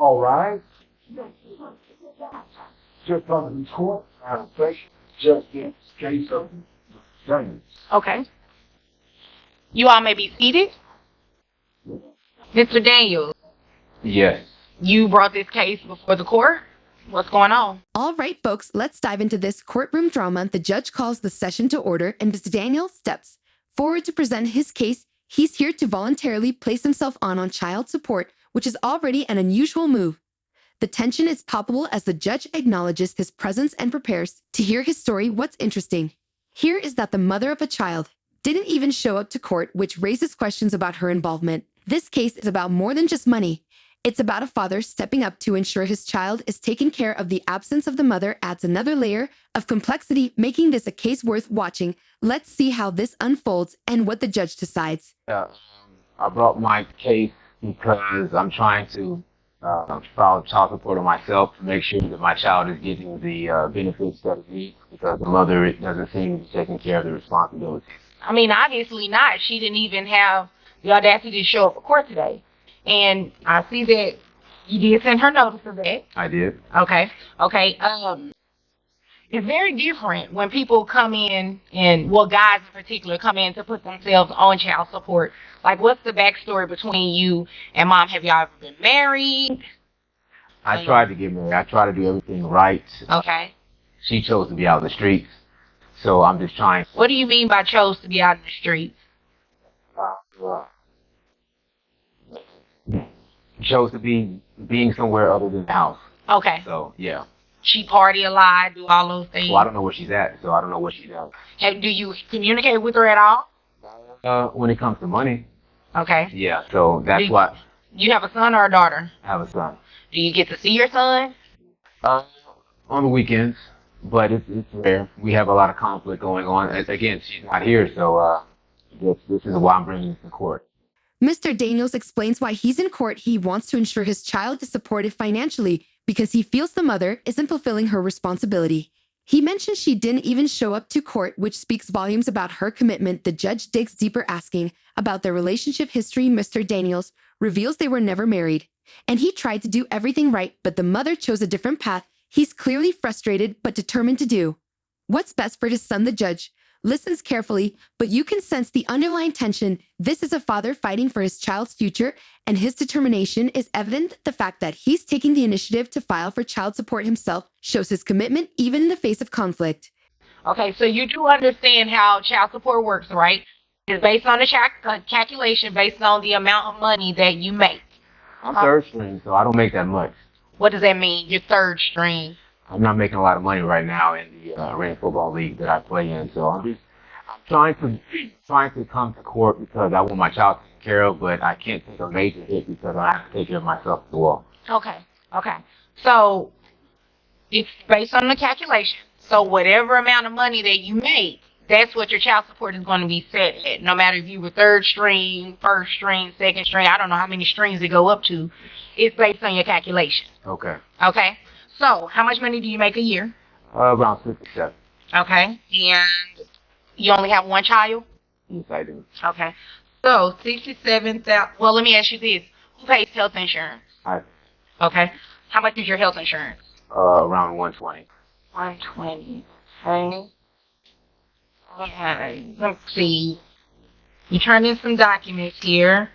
All right. Just on the court, just in case of things. Okay. You all may be seated. Mr. Daniels, Yes. you brought this case before the court. What's going on? All right, folks, let's dive into this courtroom drama. The judge calls the session to order, and Mr. Daniel steps forward to present his case. He's here to voluntarily place himself on child support, which is already an unusual move. The tension is palpable as the judge acknowledges his presence and prepares to hear his story. What's interesting here is that the mother of a child didn't even show up to court, which raises questions about her involvement. This case is about more than just money. It's about a father stepping up to ensure his child is taken care of. The absence of the mother adds another layer of complexity, making this a case worth watching. Let's see how this unfolds and what the judge decides. I brought my case because I'm trying to file child support on myself to make sure that my child is getting the benefits that it needs, because the mother doesn't seem to be taking care of the responsibilities. I mean, obviously not. She didn't even have the audacity to show up for court today. And I see that you did send her notice of that. I did. Okay. It's very different when people come in, and, well, guys in particular, come in to put themselves on child support. Like, what's the backstory between you and mom? Have y'all ever been married? I tried to get married. I tried to do everything right. Okay. She chose to be out in the streets, so I'm just trying. What do you mean by chose to be out in the streets? Chose to be being somewhere other than the house. Okay. So, yeah. She party a lot, do all those things? Well, I don't know where she's at, so I don't know what she's at. Do you communicate with her at all? When it comes to money. Okay. Yeah, so that's why. You have a son or a daughter? I have a son. Do you get to see your son? On the weekends, but it's rare. We have a lot of conflict going on. Again, she's not here, so this is why I'm bringing this to court. Mr. Daniels explains why he's in court. He wants to ensure his child is supported financially because he feels the mother isn't fulfilling her responsibility. He mentions she didn't even show up to court, which speaks volumes about her commitment. The judge digs deeper, asking about their relationship history. Mr. Daniels reveals they were never married, and he tried to do everything right, but the mother chose a different path. He's clearly frustrated, but determined to do what's best for his son. The judge listens carefully, but you can sense the underlying tension. This is a father fighting for his child's future, and his determination is evident. The fact that he's taking the initiative to file for child support himself shows his commitment, even in the face of conflict. Okay, so you do understand how child support works, right? It's based on the calculation, based on the amount of money that you make. I'm third string, so I don't make that much. What does that mean, your third string? I'm not making a lot of money right now in the arena football league that I play in, so I'm trying to come to court because I want my child taken care of, but I can't take a major hit because I have to take care of myself as well. Okay. So it's based on the calculation. So whatever amount of money that you make, that's what your child support is going to be set at. No matter if you were third string, first string, second string, I don't know how many strings they go up to. It's based on your calculation. Okay. So how much money do you make a year? Around 57. Okay. And you only have one child? Yes, I do. Okay. So 67,000. Well, let me ask you this: who pays health insurance? I. Okay. How much is your health insurance? Around 120. 120. Okay. Let's see. You turned in some documents here.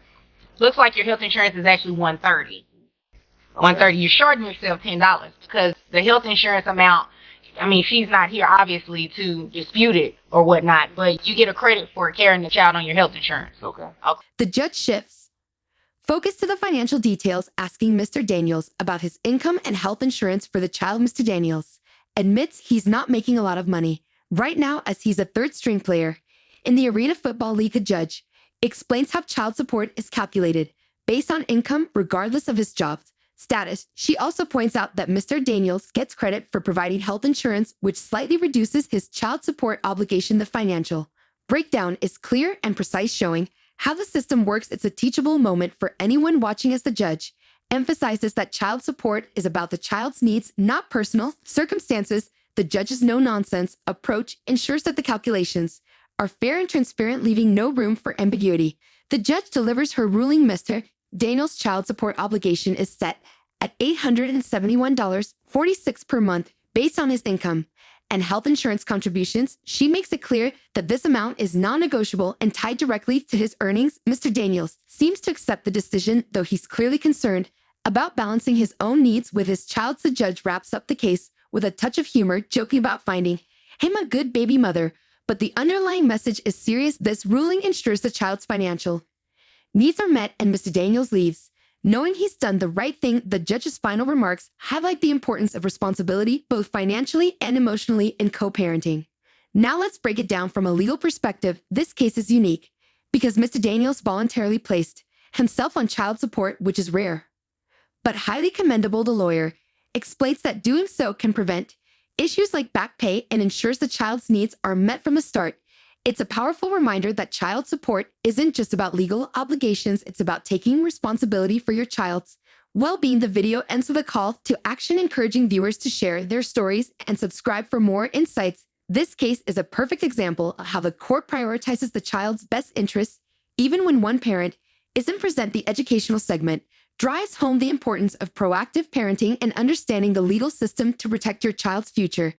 Looks like your health insurance is actually 130. 130. You're shorting yourself $10 because the health insurance amount. I mean, she's not here, obviously, to dispute it or whatnot, but you get a credit for carrying the child on your health insurance. Okay. The judge shifts focus to the financial details, asking Mr. Daniels about his income and health insurance for the child. Mr. Daniels admits he's not making a lot of money right now as he's a third-string player in the Arena Football League. The judge explains how child support is calculated based on income regardless of his job status. She also points out that Mr. Daniels gets credit for providing health insurance, which slightly reduces his child support obligation. The financial breakdown is clear and precise, showing how the system works. It's a teachable moment for anyone watching as the judge emphasizes that child support is about the child's needs, not personal circumstances. The judge's no-nonsense approach ensures that the calculations are fair and transparent, leaving no room for ambiguity. The judge delivers her ruling. Mr. Daniels' child support obligation is set at $871.46 per month based on his income and health insurance contributions. She makes it clear that this amount is non-negotiable and tied directly to his earnings. Mr. Daniels seems to accept the decision, though he's clearly concerned about balancing his own needs with his child's. The judge wraps up the case with a touch of humor, joking about finding him a good baby mother, but the underlying message is serious. This ruling ensures the child's financial needs are met and Mr. Daniels leaves, knowing he's done the right thing. The judge's final remarks highlight the importance of responsibility, both financially and emotionally, in co-parenting. Now let's break it down from a legal perspective. This case is unique because Mr. Daniels voluntarily placed himself on child support, which is rare, but highly commendable. The lawyer explains that doing so can prevent issues like back pay and ensures the child's needs are met from the start. It's a powerful reminder that child support isn't just about legal obligations, it's about taking responsibility for your child's well-being. The video ends with a call to action, encouraging viewers to share their stories and subscribe for more insights. This case is a perfect example of how the court prioritizes the child's best interests, even when one parent isn't present. The educational segment drives home the importance of proactive parenting and understanding the legal system to protect your child's future.